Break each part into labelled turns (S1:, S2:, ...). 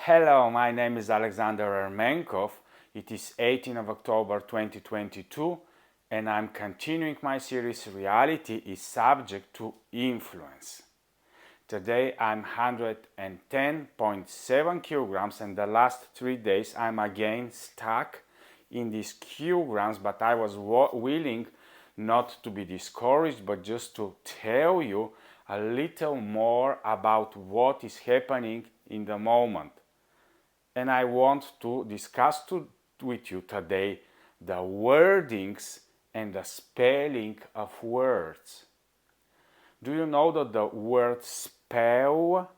S1: Hello, my name is Alexander Ermenkov. It is 18th of October 2022 and I'm continuing my series Reality is Subject to Influence. Today I'm 110.7 kilograms and the last 3 days I'm again stuck in these kilograms, but I was willing not to be discouraged but just to tell you a little more about what is happening in the moment. And I want to discuss with you today the wordings and the spelling of words. Do you know that the word spell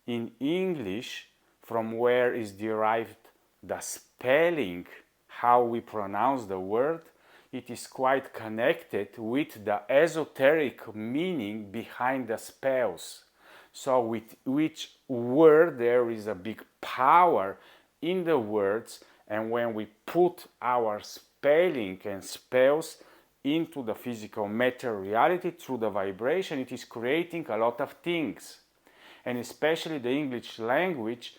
S1: in English, from where is derived the spelling, how we pronounce the word, it is quite connected with the esoteric meaning behind the spells. So with each word there is a big power in the words, and when we put our spelling and spells into the physical matter reality through the vibration, it is creating a lot of things. And especially the English language,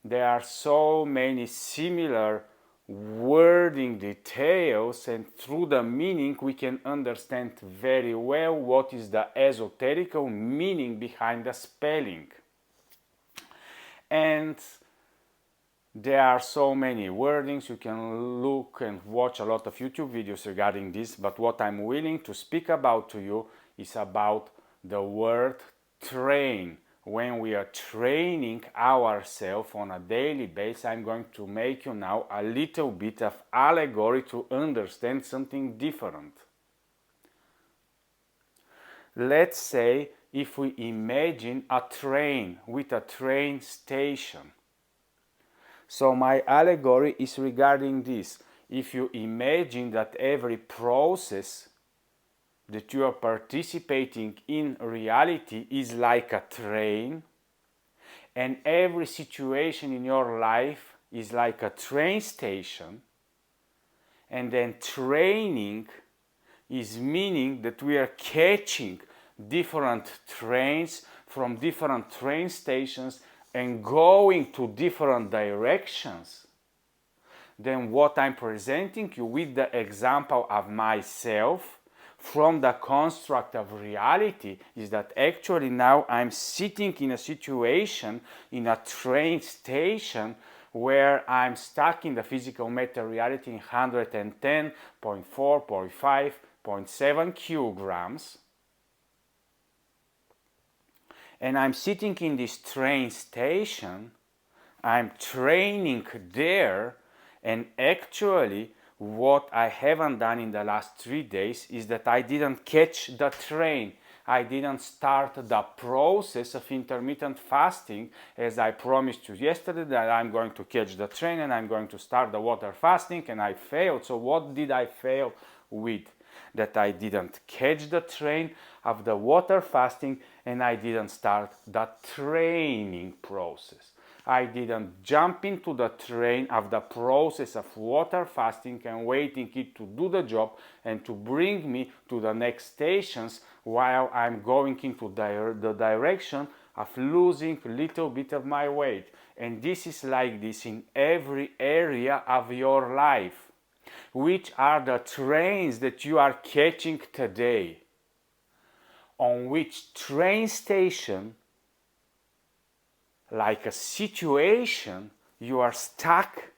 S1: there are so many similar wording details, and through the meaning we can understand very well what is the esoterical meaning behind the spelling. And there are so many wordings, you can look and watch a lot of YouTube videos regarding this, but what I'm willing to speak about to you is about the word train. When we are training ourselves on a daily basis, I'm going to make you now a little bit of allegory to understand something different. Let's say if we imagine a train with a train station. So my allegory is regarding this. If you imagine that every process that you are participating in reality is like a train, and every situation in your life is like a train station, and then training is meaning that we are catching different trains from different train stations and going to different directions, then what I'm presenting you with the example of myself from the construct of reality is that actually now I'm sitting in a situation in a train station where I'm stuck in the physical matter reality in 110.4.5.7 kilograms, and I'm sitting in this train station, I'm training there, and actually what I haven't done in the last 3 days is that I didn't catch the train. I didn't start the process of intermittent fasting as I promised you yesterday that I'm going to catch the train and I'm going to start the water fasting, and I failed. So what did I fail with? That I didn't catch the train of the water fasting and I didn't start the training process. I didn't jump into the train of the process of water fasting and waiting it to do the job and to bring me to the next stations while I'm going into the direction of losing a little bit of my weight. And this is like this in every area of your life. Which are the trains that you are catching today? On which train station, like a situation, you are stuck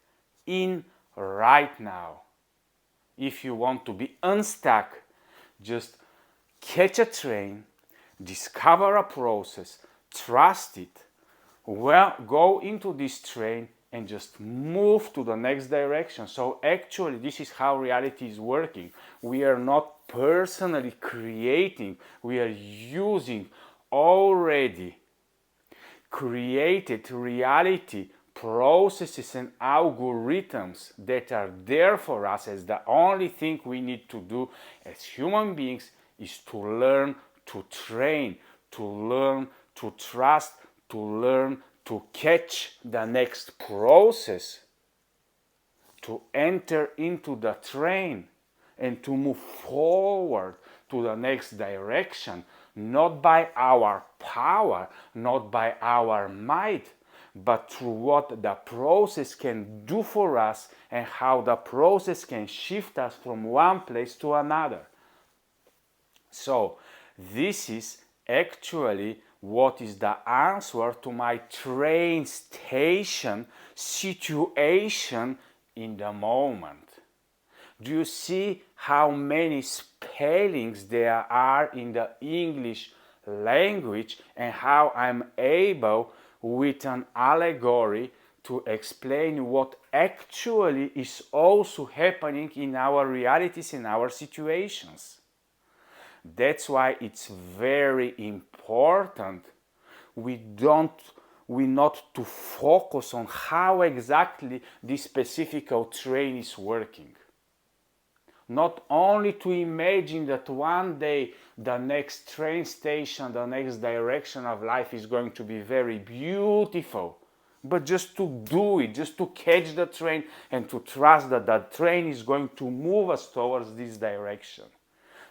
S1: in right now? If you want to be unstuck, just catch a train, discover a process, trust it, well, go into this train and just move to the next direction. So actually this is how reality is working. We are not personally creating, we are using already created reality processes and algorithms that are there for us, as the only thing we need to do as human beings is to learn to train, to learn to trust, to learn to catch the next process, to enter into the train and to move forward to the next direction, not by our power, not by our might, but through what the process can do for us and how the process can shift us from one place to another. So this is actually what is the answer to my train station situation in the moment. Do you see how many spellings there are in the English language and how I'm able with an allegory to explain what actually is also happening in our realities, in our situations? That's why it's very important we not to focus on how exactly this specific train is working. Not only to imagine that one day the next train station, the next direction of life is going to be very beautiful, but just to do it, just to catch the train and to trust that the train is going to move us towards this direction.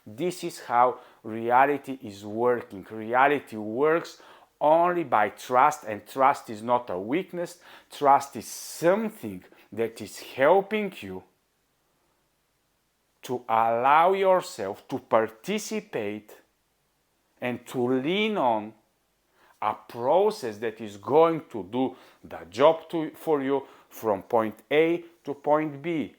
S1: This is how reality is working. Reality works only by trust, and trust is not a weakness. Trust is something that is helping you to allow yourself to participate and to lean on a process that is going to do the job for you from point A to point B.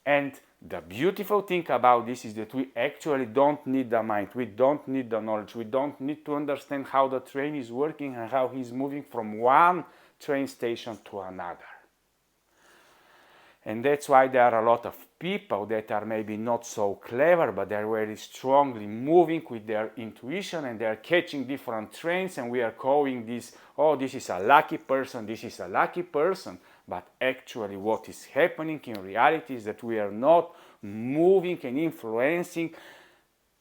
S1: And the beautiful thing about this is that we actually don't need the mind, we don't need the knowledge, we don't need to understand how the train is working and how he's moving from one train station to another. And that's why there are a lot of people that are maybe not so clever, but they're very strongly moving with their intuition and they're catching different trains, and we are calling this, oh, this is a lucky person, this is a lucky person. But actually what is happening in reality is that we are not moving and influencing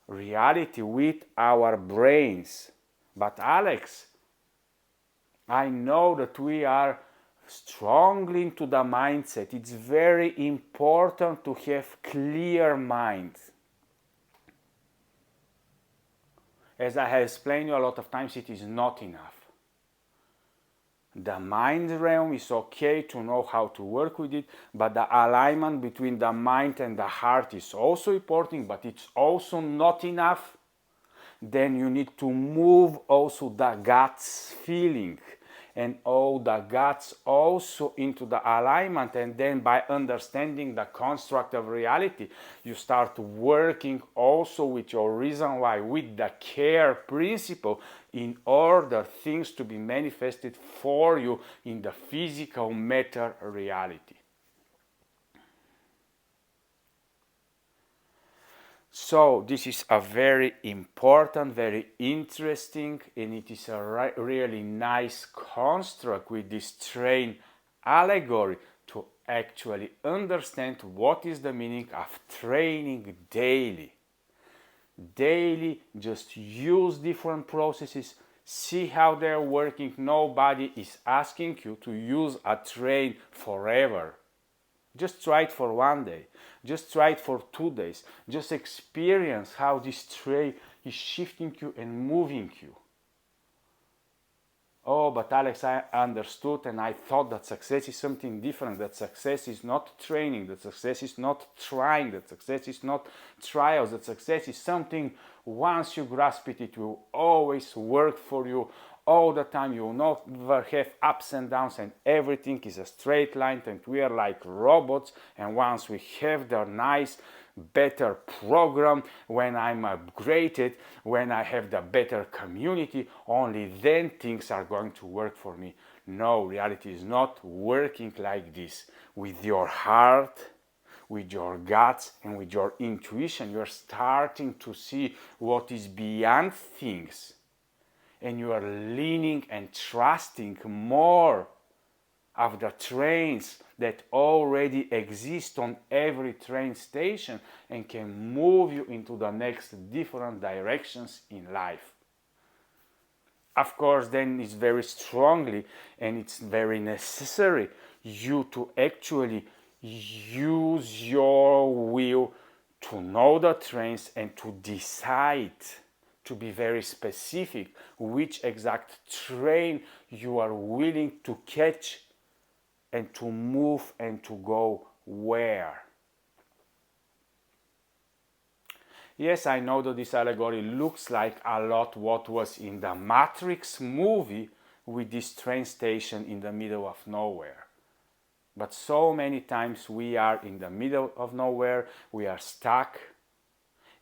S1: reality with our brains. But Alex, I know that we are strongly into the mindset. It's very important to have clear mind. As I have explained you a lot of times, it is not enough. The mind realm is okay to know how to work with it, but the alignment between the mind and the heart is also important, but it's also not enough. Then you need to move also the gut's feeling and all the guts also into the alignment, and then by understanding the construct of reality you start working also with your reason why, with the care principle, in order things to be manifested for you in the physical matter reality. So this is a very important, very interesting, and it is a really nice construct with this train allegory to actually understand what is the meaning of training daily. Daily, just use different processes, see how they're working. Nobody is asking you to use a train forever. Just try it for one day. Just try it for 2 days. Just experience how this train is shifting you and moving you. Oh, but Alex, I understood and I thought that success is something different, that success is not training, that success is not trying, that success is not trials, that success is something, once you grasp it, it will always work for you all the time. You will never have ups and downs and everything is a straight line, and we are like robots, and once we have the nice better program, when I'm upgraded, when I have the better community, only then things are going to work for me. No, reality is not working like this. With your heart, with your guts, and with your intuition, you're starting to see what is beyond things, and you are leaning and trusting more of the trains that already exist on every train station and can move you into the next different directions in life. Of course, then it's very strongly and it's very necessary you to actually use your will to know the trains and to decide to be very specific which exact train you are willing to catch and to move and to go where. Yes, I know that this allegory looks like a lot what was in the Matrix movie with this train station in the middle of nowhere. But so many times we are in the middle of nowhere, we are stuck.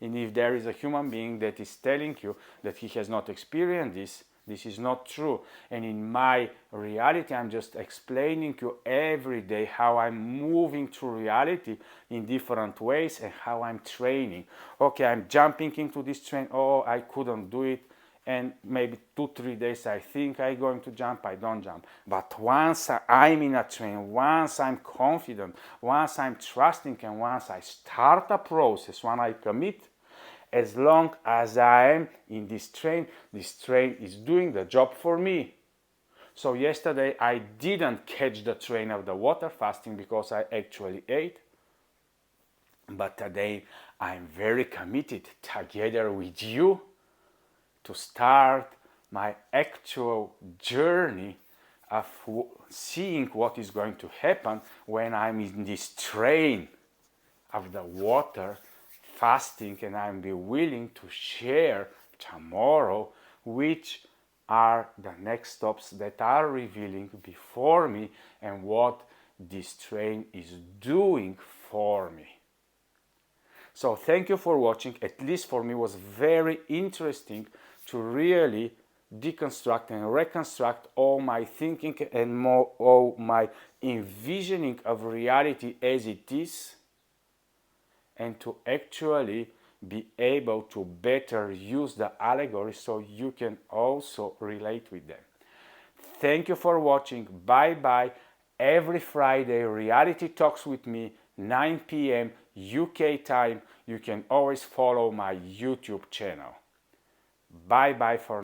S1: And if there is a human being that is telling you that he has not experienced this, this is not true. And in my reality, I'm just explaining to you every day how I'm moving through reality in different ways and how I'm training. Okay, I'm jumping into this train. Oh, I couldn't do it. And maybe 2-3 days I think I'm going to jump, I don't jump. But once I'm in a train, once I'm confident, once I'm trusting, and once I start a process, when I commit, as long as I am in this train is doing the job for me. So yesterday I didn't catch the train of the water fasting because I actually ate. But today I'm very committed together with you to start my actual journey of seeing what is going to happen when I'm in this train of the water fasting, and I'm be willing to share tomorrow which are the next stops that are revealing before me and what this train is doing for me. So thank you for watching. At least for me it was very interesting to really deconstruct and reconstruct all my thinking and all my envisioning of reality as it is, and to actually be able to better use the allegory so you can also relate with them. Thank you for watching. Bye bye. Every Friday, Reality Talks with me, 9 p.m. UK time. You can always follow my YouTube channel. Bye bye for now.